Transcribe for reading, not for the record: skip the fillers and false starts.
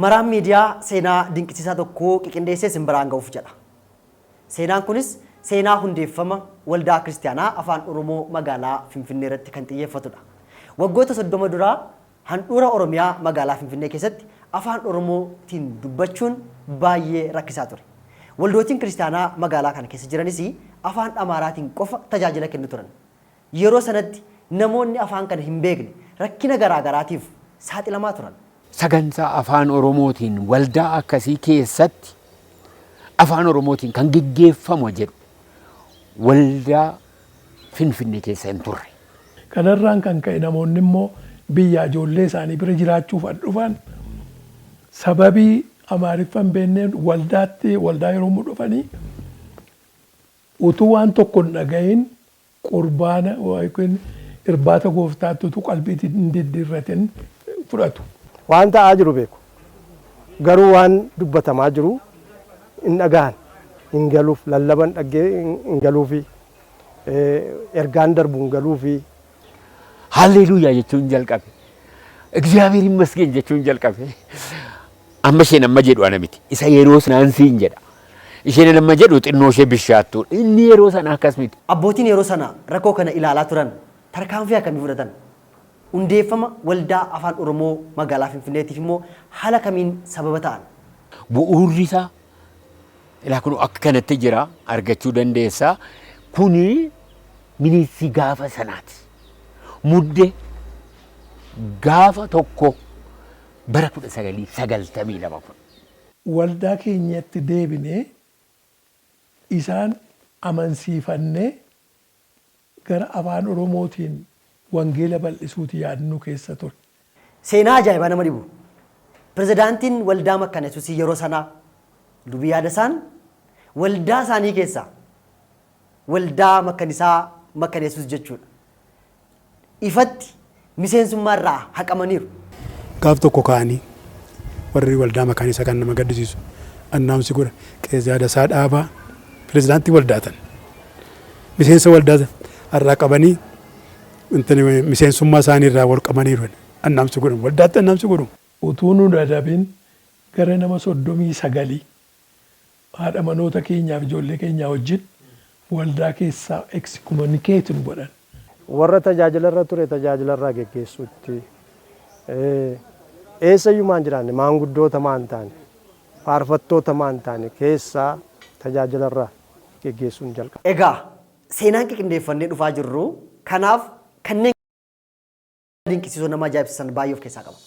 Maraan miidiyaa seenaa dinqisiisaa tokko qiqindeessee simbiraan ga'uuf jedha. Seenaan kunis seenaa hundeeffama waldaa kiristaanaa afaan Oromoo magaalaa Finfinnee irratti kan xiyyeeffatudha. Waggoota 30 duraa handhuura Oromiyaa magaalaa Finfinnee keessatti afaan Oromootiin dubbachuun baay'ee rakkisaa ture. Waldootiin kiristaanaa magaalaa kana keessa jiranis afaan Amaaraatiin qofa tajaajila kennu turan. Yeroo sanatti namoonni afaan kana hin beekne rakkina garaagaraatiif saaxilamaa turan. Sagantaa afaan Oromootiin waldaa akkasii keessatti afaan Oromootiin kan gaggeeffamu jedhu waldaa Finfinnee keessa hin turre. Kanarraan kan ka'e namoonni immoo biyya ijoollee isaanii bira jiraachuuf dhufan sababii Amaariffaan beenneen waldaa yeroo dhufanii utuu waan tokko hin dhagahin qurbaana yookiin irbaata gooftaatti qalbiitti hin diddiirratin fudhatu. Waan ta'aa jiru beeku. Garuu waan dubbatamaa jiru hin dhagahan, hin galuuf, lallaban dhaggee hin galuufi, ergaan darbu hin galuufi. Haalleluuyaa jechuun jalqabe. እግዚአብሔር ይመስገን jechuun jalqabe. Amma isheen amma jedhu ana miti. Isa yeroo sanaan siin jedha. Isheen amma jedhu xinnoo ishee bishaattu. Inni yeroo sana akkas miti. Abbootiin yeroo sana rakkoo kana ilaalaa turan tarkaanfii akkamii fudhatan? Hundeeffama waldaa afaan Oromoo magaalaa Finfinneetiif immoo haala kamiin sababa ta'an? Bu'uurri isaa ilaa kun akka kanatti jira argachuu dandeessaa. Kuni ministii gaafa sanaati. Muddee gaafa tokko bara 1992 kun. Waldaa keenyatti deebinee isaan amansiifannee gara afaan Oromootiin wangeela bal'isuuti yaadnu keessa ture. Seenaa ajaa'ibaa nama dhibu. Pirezidaantiin waldaa Makka Yesuus yeroo sanaa Lubii Yaadasaan waldaa isaanii keessaa waldaa Makka Yesuus jechuudha. Ifatti miseensummaarraa haqamaniiru. Gaaf tokko ka'anii warri waldaa Makka kan nama gaddisiisu annaamsi godha Qees Yaadasaa dhaabaa pirezidaantii waldaatan miseensa waldaatan har'aa qabanii miseensummaa isaanii irraa wal qabaniiru annaamsi godhamu waldaatti annaamsi godhamu. Utuu nu dadhabin gara nama 39 haadha manoota keenyaaf ijoollee keenyaa wajjin waldaa keessaa excommunicate godhan. Warra tajaajilarra ture tajaajilarraa geggeessuutti eessayyumaan jiraanne maanguddoota maan taane faarfattoota maan taane keessaa tajaajilarraa geggeessuun jalqaba. Egaa seenaan qiqindeeffannee dhufaa jirru kanaaf kanneen dinqisiisoo nama ajaa'ibsiisan baay'ee of keessaa qaba.